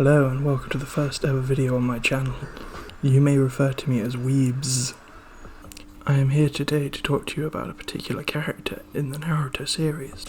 Hello and welcome to the first ever video on my channel. You may refer to me as Weebs. I am here today to talk to you about a particular character in the Naruto series,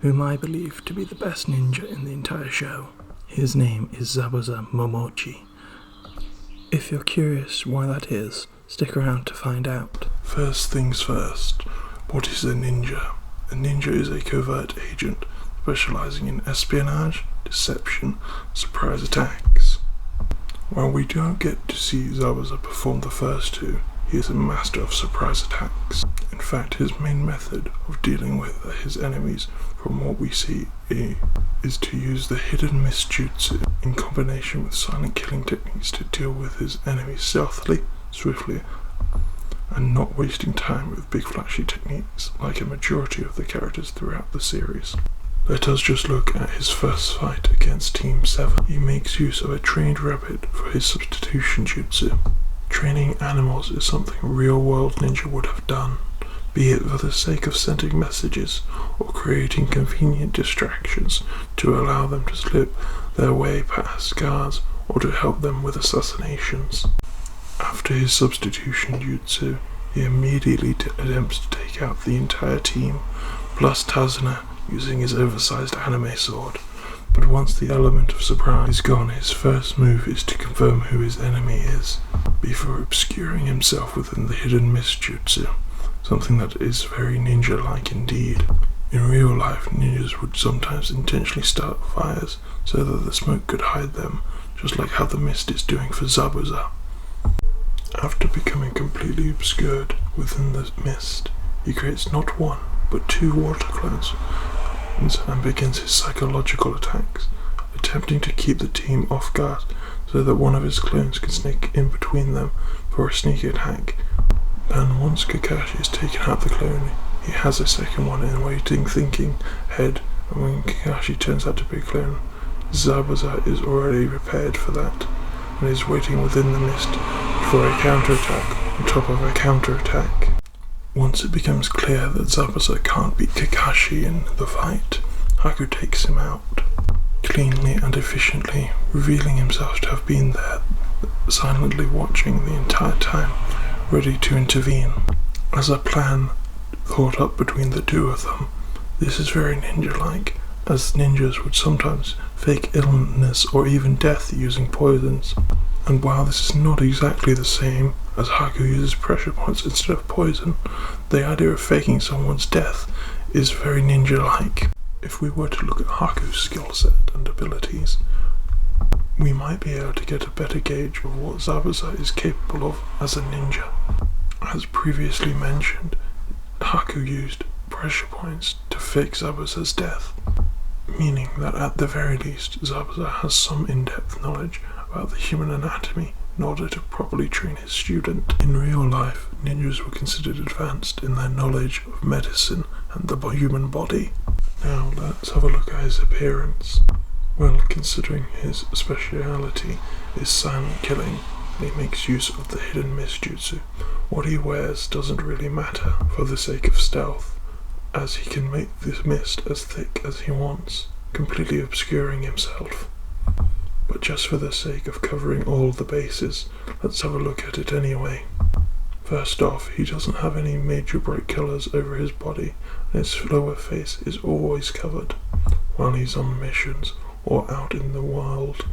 whom I believe to be the best ninja in the entire show. His name is Zabuza Momochi. If you're curious why that is, stick around to find out. First things first, what is a ninja? A ninja is a covert agent specializing in espionage, deception, surprise attacks. While we don't get to see Zabuza perform the first two, he is a master of surprise attacks. In fact, his main method of dealing with his enemies, from what we see, is to use the hidden mist jutsu in combination with silent killing techniques to deal with his enemies stealthily, swiftly, and not wasting time with big flashy techniques like a majority of the characters throughout the series. Let us just look at his first fight against Team 7. He makes use of a trained rabbit for his substitution jutsu. Training animals is something a real-world ninja would have done, be it for the sake of sending messages or creating convenient distractions to allow them to slip their way past guards or to help them with assassinations. After his substitution jutsu, he immediately attempts to take out the entire team, plus Tazuna, using his oversized anime sword. But once the element of surprise is gone, his first move is to confirm who his enemy is, before obscuring himself within the hidden mist jutsu, something that is very ninja-like indeed. In real life, ninjas would sometimes intentionally start fires so that the smoke could hide them, just like how the mist is doing for Zabuza. After becoming completely obscured within the mist, he creates not one, but two water clones, and begins his psychological attacks, attempting to keep the team off guard so that one of his clones can sneak in between them for a sneak attack. Then once Kakashi has taken out the clone, he has a second one in waiting, thinking ahead, and when Kakashi turns out to be a clone, Zabuza is already prepared for that, and is waiting within the mist for a counterattack on top of a counterattack. Once it becomes clear that Zabuza can't beat Kakashi in the fight, Haku takes him out, cleanly and efficiently, revealing himself to have been there, silently watching the entire time, ready to intervene. As a plan thought up between the two of them, this is very ninja-like, as ninjas would sometimes fake illness or even death using poisons. And while this is not exactly the same, as Haku uses pressure points instead of poison, the idea of faking someone's death is very ninja-like. If we were to look at Haku's skill set and abilities, we might be able to get a better gauge of what Zabuza is capable of as a ninja. As previously mentioned, Haku used pressure points to fake Zabuza's death, meaning that at the very least Zabuza has some in-depth knowledge about the human anatomy in order to properly train his student. In real life, ninjas were considered advanced in their knowledge of medicine and the human body. Now let's have a look at his appearance. Well, considering his speciality is silent killing, and he makes use of the hidden mist jutsu, what he wears doesn't really matter for the sake of stealth, as he can make this mist as thick as he wants, completely obscuring himself. But just for the sake of covering all the bases, let's have a look at it anyway. First off, he doesn't have any major bright colours over his body, and his lower face is always covered while he's on missions or out in the wild.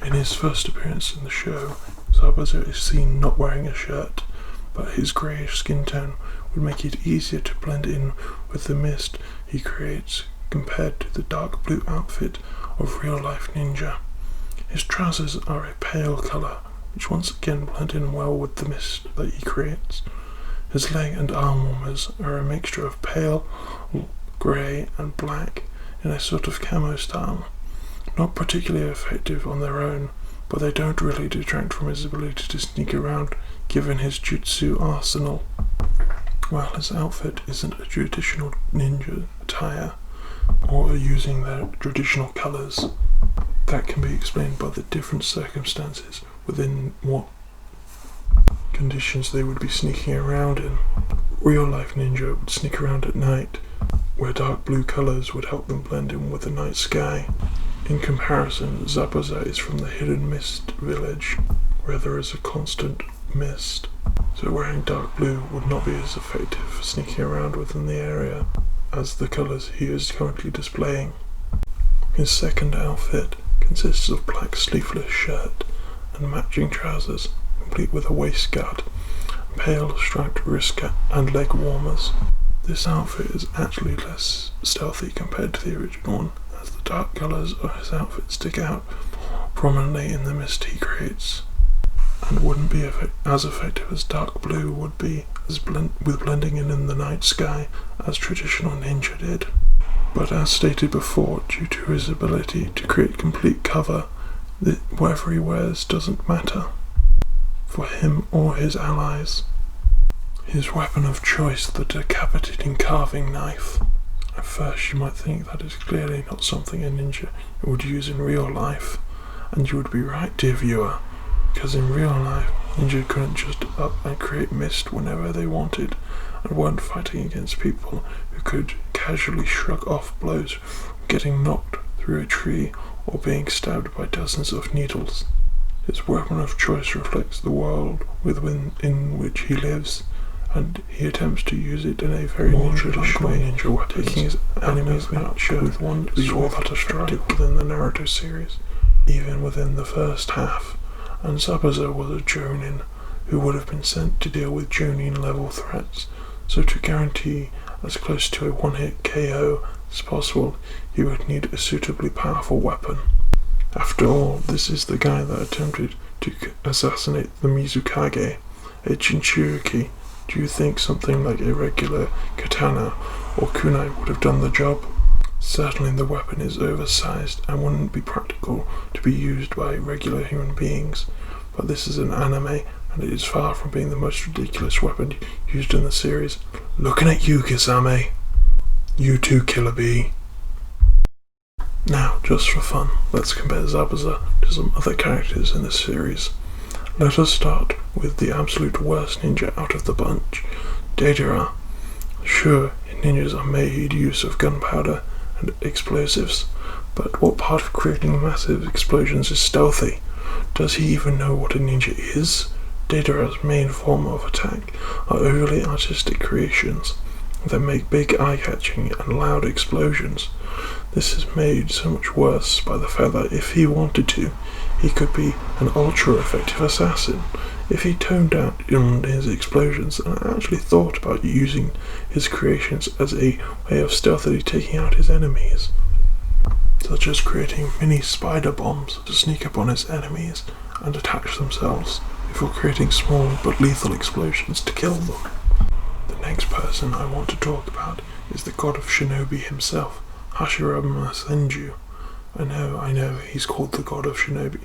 In his first appearance in the show, Zabuza is seen not wearing a shirt, but his greyish skin tone would make it easier to blend in with the mist he creates compared to the dark blue outfit of real-life ninja. His trousers are a pale colour, which once again blend in well with the mist that he creates. His leg and arm warmers are a mixture of pale, grey and black in a sort of camo style. Not particularly effective on their own, but they don't really detract from his ability to sneak around given his jutsu arsenal. While his outfit isn't a traditional ninja attire, or using their traditional colours, that can be explained by the different circumstances within what conditions they would be sneaking around in. Real life ninja would sneak around at night, where dark blue colours would help them blend in with the night sky. In comparison, Zabuza is from the Hidden Mist village, where there is a constant mist, so wearing dark blue would not be as effective for sneaking around within the area as the colours he is currently displaying. His second outfit consists of black sleeveless shirt and matching trousers, complete with a waistguard, pale striped wrist and leg warmers. This outfit is actually less stealthy compared to the original one, as the dark colours of his outfit stick out prominently in the mist he creates, and wouldn't be as effective as dark blue would be with blending in the night sky as traditional ninja did. But as stated before, due to his ability to create complete cover, whatever he wears doesn't matter for him or his allies. His weapon of choice, the decapitating carving knife. At first you might think that is clearly not something a ninja would use in real life, and you would be right, dear viewer, because in real life, ninja couldn't just up and create mist whenever they wanted, and weren't fighting against people who could casually shrug off blows from getting knocked through a tree or being stabbed by dozens of needles. His weapon of choice reflects the world in which he lives, and he attempts to use it in a very traditional ninja way, taking his enemies out with one sword that is effective within the Naruto series, even within the first half. And Zabuza was a Jonin who would have been sent to deal with Jonin level threats, so to guarantee as close to a one-hit KO as possible, he would need a suitably powerful weapon. After all, this is the guy that attempted to assassinate the Mizukage, a Jinchuriki. Do you think something like a regular katana or kunai would have done the job? Certainly the weapon is oversized and wouldn't be practical to be used by regular human beings, but this is an anime and it is far from being the most ridiculous weapon used in the series. Looking at you, Kisame. You too, Killer Bee. Now, just for fun, let's compare Zabuza to some other characters in this series. Let us start with the absolute worst ninja out of the bunch, Deidara. Sure, ninjas are made use of gunpowder and explosives, but what part of creating massive explosions is stealthy? Does he even know what a ninja is? Deidara's main form of attack are overly artistic creations that make big eye-catching and loud explosions. This is made so much worse by the fact that if he wanted to, he could be an ultra-effective assassin. If he toned down his explosions and actually thought about using his creations as a way of stealthily taking out his enemies, such as creating mini spider bombs to sneak up on his enemies and attach themselves before creating small but lethal explosions to kill them. The next person I want to talk about is the god of Shinobi himself, Hashirama Senju. I know, he's called the god of Shinobi,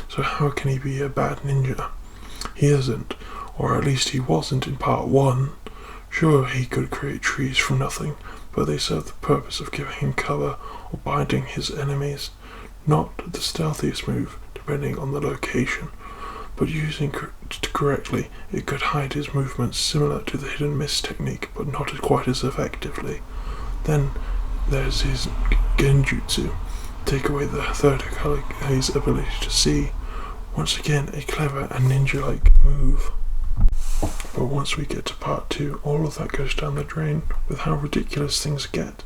so how can he be a bad ninja? He isn't, or at least he wasn't in part 1. Sure, he could create trees from nothing, but they serve the purpose of giving him cover or binding his enemies. Not the stealthiest move, depending on the location, but using correctly, it could hide his movements similar to the hidden mist technique, but not quite as effectively. Then there's his genjutsu. Take away the third Hokage's ability to see. Once again, a clever and ninja-like move. But once we get to part 2, all of that goes down the drain with how ridiculous things get.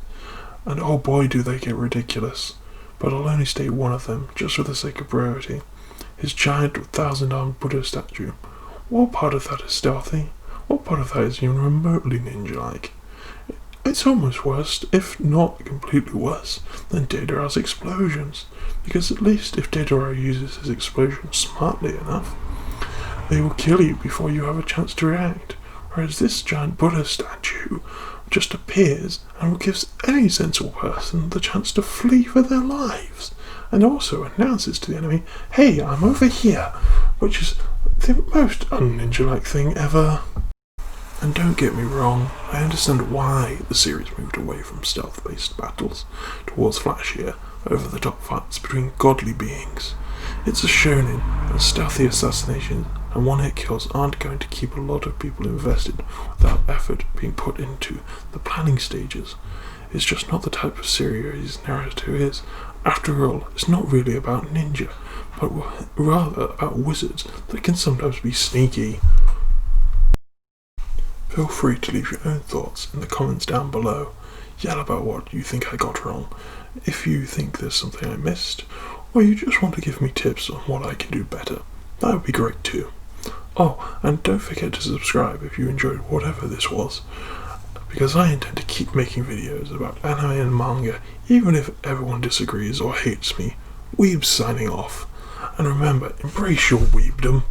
And oh boy do they get ridiculous. But I'll only state one of them, just for the sake of brevity. His giant 1,000-armed Buddha statue. What part of that is stealthy? What part of that is even remotely ninja-like? It's almost worse, if not completely worse, than Deidara's explosions, because at least if Deidara uses his explosions smartly enough, they will kill you before you have a chance to react, whereas this giant Buddha statue just appears and gives any sensible person the chance to flee for their lives, and also announces to the enemy, "Hey, I'm over here," which is the most un-ninja-like thing ever. And don't get me wrong, I understand why the series moved away from stealth-based battles towards flashier, over-the-top fights between godly beings. It's a shonen, and stealthy assassinations and one-hit kills aren't going to keep a lot of people invested without effort being put into the planning stages. It's just not the type of series Naruto is, After all, it's not really about ninja, but rather about wizards that can sometimes be sneaky. Feel free to leave your own thoughts in the comments down below. Yell about what you think I got wrong, if you think there's something I missed, or you just want to give me tips on what I can do better. That would be great too. Oh, and don't forget to subscribe if you enjoyed whatever this was, because I intend to keep making videos about anime and manga, even if everyone disagrees or hates me. Weebs signing off. And remember, embrace your weebdom.